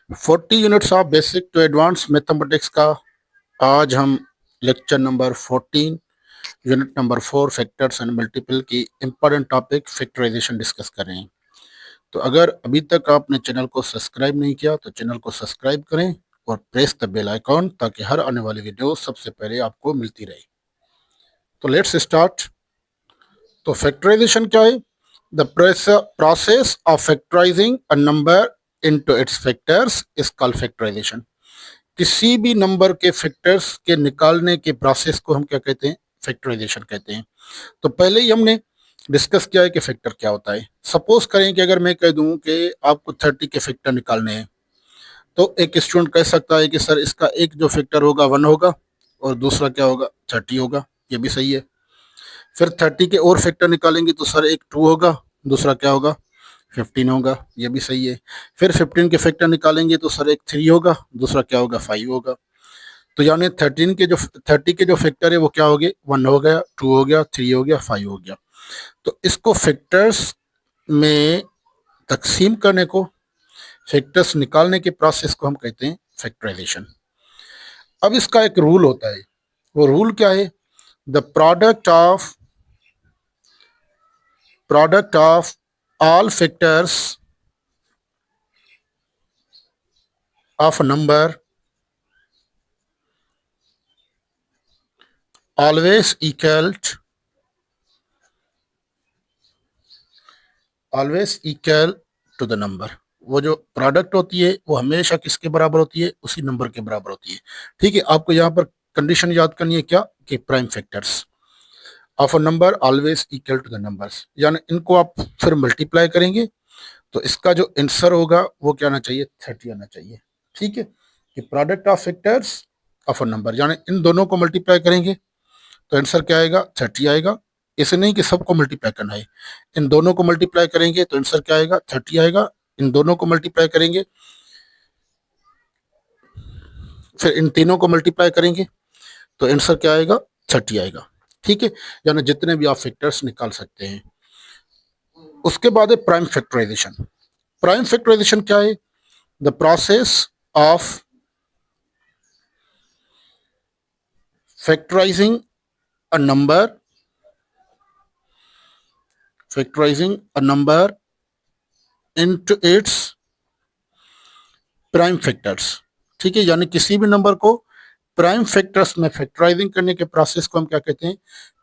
40 units of basic to advance mathematics का आज हम lecture number 14 unit number 4 factors and multiple की important topic factorisation discuss कर रहे हैं। तो अगर अभी तक आपने चैनल को सब्सक्राइब नहीं किया तो चैनल को सब्सक्राइब करें और प्रेस द बेल आइकॉन ताकि हर आने वाली वीडियो सबसे पहले आपको मिलती रहे। तो लेट्स स्टार्ट। तो फैक्टराइजेशन क्या है? The process of factorising a number into its factors is called factorisation. किसी भी नंबर के फैक्टर्स के निकालने के प्रोसेस को हम क्या कहते हैं? फैक्टराइजेशन कहते हैं। तो पहले ही हमने डिस्कस किया है कि फैक्टर क्या होता है। सपोज करें कि अगर मैं कह दूं कि आपको 30 के फैक्टर निकालने हैं, तो एक स्टूडेंट कह सकता है कि सर इसका एक जो फैक्टर होगा 1 होगा और दूसरा क्या होगा? 30 होगा। ये भी सही है। फिर 30 के और फैक्टर निकालेंगे तो सर एक 2 होगा, दूसरा क्या होगा? 15 होगा। ये भी सही है। फिर 15 के फैक्टर निकालेंगे तो सर एक 3 होगा, दूसरा क्या होगा? 5 होगा। तो यानी 30 के जो फैक्टर है वो क्या हो गए? 1 हो गया, 2 हो गया, 3 हो गया, 5 हो गया। तो इसको फैक्टर्स में तकसीम करने को, फैक्टर्स निकालने के प्रोसेस को हम कहते हैं फैक्टराइजेशन। अब इसका एक रूल होता है। वो रूल क्या है? The product of all factors of a number always equal to the number। वो जो प्रोडक्ट होती है वो हमेशा किसके बराबर होती है? उसी नंबर के बराबर होती है। ठीक है, आपको यहाँ पर कंडीशन याद करनी है क्या? कि prime factors of a number always equal to the numbers, यानी इनको आप फिर मल्टीप्लाई करेंगे तो इसका जो आंसर होगा वो क्या आना चाहिए? 30 आना चाहिए। ठीक है, कि product of factors of a number, यानी इन दोनों को मल्टीप्लाई करेंगे तो आंसर क्या आएगा? 30 आएगा। ऐसे नहीं कि सबको मल्टीप्लाई करना है। इन दोनों को मल्टीप्लाई करेंगे तो आंसर क्या आएगा? 30 आएगा। इन दोनों को मल्टीप्लाई करेंगे, फिर इन तीनों को मल्टीप्लाई करेंगे तो आंसर क्या आएगा? 30 आएगा। ठीक है, यानी जितने भी आप फैक्टर्स निकाल सकते हैं। उसके बाद है प्राइम फैक्टराइजेशन। प्राइम फैक्टराइजेशन क्या है? The process of factorising a number into its prime factors. ठीक है, यानी किसी भी नंबर को प्राइम फैक्टर्स में फैक्टराइजिंग करने के प्रोसेस को हम क्या कहते हैं?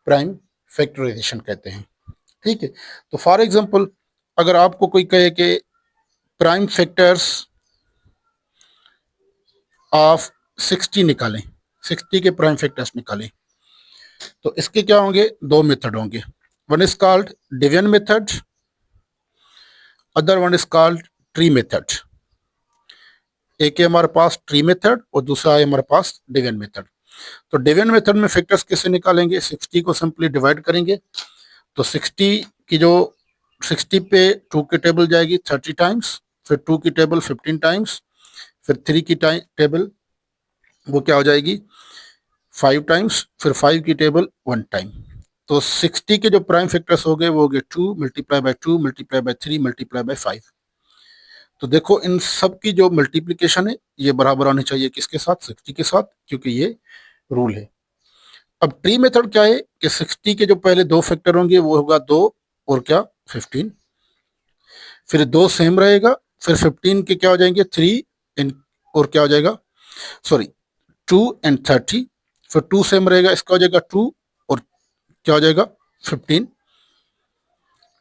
प्राइम फैक्टराइजेशन कहते हैं। ठीक है, तो फॉर एग्जांपल अगर आपको कोई कहे कि प्राइम फैक्टर्स ऑफ 60 निकालें, 60 के प्राइम फैक्टर्स निकालें, तो इसके क्या होंगे? दो मेथड होंगे। One is called division method, other one is called tree method. एक है हमारे पास ट्री मेथड और दूसरा है हमारे पास डिवीजन मेथड। तो डिवीजन मेथड में फैक्टर्स कैसे निकालेंगे? 60 को सिंपली डिवाइड करेंगे तो 60 पे 2 की टेबल जाएगी 30 टाइम्स, फिर 2 की टेबल 15 टाइम्स, फिर 3 की टेबल वो क्या हो जाएगी? 5 टाइम्स, फिर 5 की टेबल 1 टाइम। तो 60 के जो प्राइम फैक्टर्स हो गए वो हो गए 2 multiply by 2 multiply by 3 multiply by 5। तो देखो इन सब की जो मल्टीप्लीकेशन है ये बराबर आनी चाहिए किसके साथ? 60 के साथ, क्योंकि ये रूल है। अब ट्री मेथड क्या है कि 60 के जो पहले दो फैक्टर होंगे वो होगा 2 और क्या? 15। फिर 2 सेम रहेगा, फिर 15 के क्या हो जाएंगे? 3 एंड और क्या हो जाएगा? Sorry 2 and 30। फिर 2 सेम रहेगा, इसका हो जाएगा 2 और क्या हो जाएगा? 15।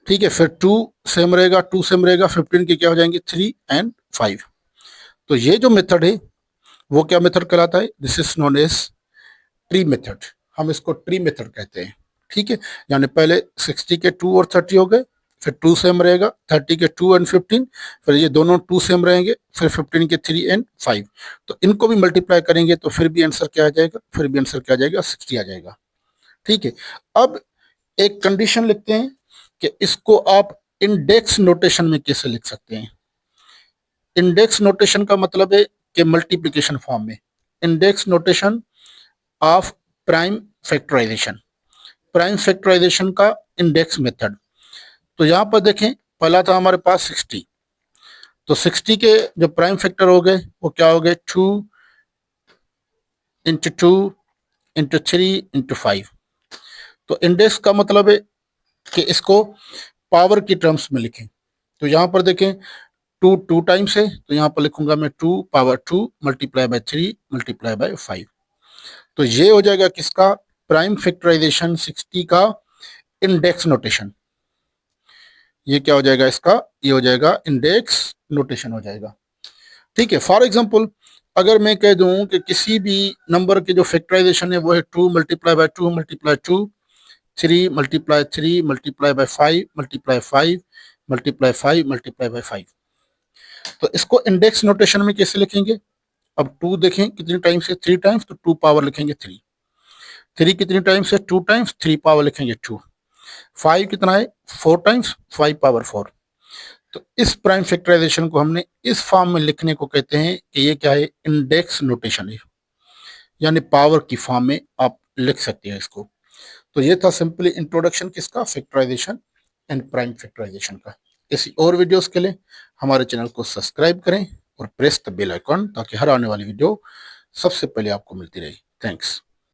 ठीक है, फिर 2 सेम रहेगा, 2 सेम रहेगा, 15 के क्या हो जाएंगे? 3 एंड 5। तो ये जो मेथड है वो क्या मेथड कहलाता है? This is known as tree method. हम इसको ट्री मेथड कहते हैं। ठीक है, यानी पहले 60 के 2 और 30 हो गए, फिर 2 सेम रहेगा, 30 के 2 एंड 15, फिर ये दोनों 2 सेम रहेंगे, फिर 15 के 3 एंड 5। तो इनको भी मल्टीप्लाई करेंगे तो फिर भी आंसर क्या आ जाएगा? फिर भी आंसर क्या आ जाएगा? 60 आ जाएगा। ठीक है, अब एक कंडीशन लिखते हैं कि इसको आप इंडेक्स नोटेशन में कैसे लिख सकते हैं। इंडेक्स नोटेशन का मतलब है कि मल्टीप्लिकेशन फॉर्म में। Index notation of prime factorisation, prime factorisation का इंडेक्स मेथड। तो यहाँ पर देखें, पहला था हमारे पास 60, तो 60 के जो प्राइम फैक्टर हो गए वो क्या हो गए, 2 इंटू 2 इंटू 3 इंटू 5। तो इंडेक्स का मतलब है कि इसको पावर की टर्म्स में लिखें। तो यहाँ पर देखें 2 2 टाइम्स है, तो यहाँ पर लिखूंगा मैं 2 power 2 multiply by 3 multiply by 5। तो ये हो जाएगा किसका, प्राइम फैक्टराइजेशन 60 का इंडेक्स नोटेशन। ये क्या हो जाएगा इसका, ये हो जाएगा इंडेक्स नोटेशन हो जाएगा। ठीक है, फॉर एग्जांपल अगर मैं कह दूं कि किसी भी नंबर के जो फैक्टराइजेशन है वो है 2 multiply by 2 multiply 2, 3 multiply 3 multiply by 5 multiply 5 multiply 5 multiply by 5। तो इसको इंडेक्स नोटेशन में कैसे लिखेंगे, अब 2 देखें कितनी टाइम्स है, 3 टाइम्स, तो 2 पावर लिखेंगे 3। 3 कितनी टाइम्स है, 2 टाइम्स, 3 पावर लिखेंगे 2। 5 कितना है, 4 टाइम्स, 5 पावर 4। तो इस प्राइम फैक्टराइजेशन को हमने इस फॉर्म में लिखने को कहते हैं कि ये क्या है, इंडेक्स नोटेशन है, यानी पावर की फॉर्म में आप लिख सकते हैं इसको। तो ये था सिंपली इंट्रोडक्शन किसका, फैक्टराइजेशन एंड प्राइम फैक्टराइजेशन का। इसी और वीडियोस के लिए हमारे चैनल को सब्सक्राइब करें और प्रेस द बेल आइकॉन, ताकि हर आने वाली वीडियो सबसे पहले आपको मिलती रहे। थैंक्स।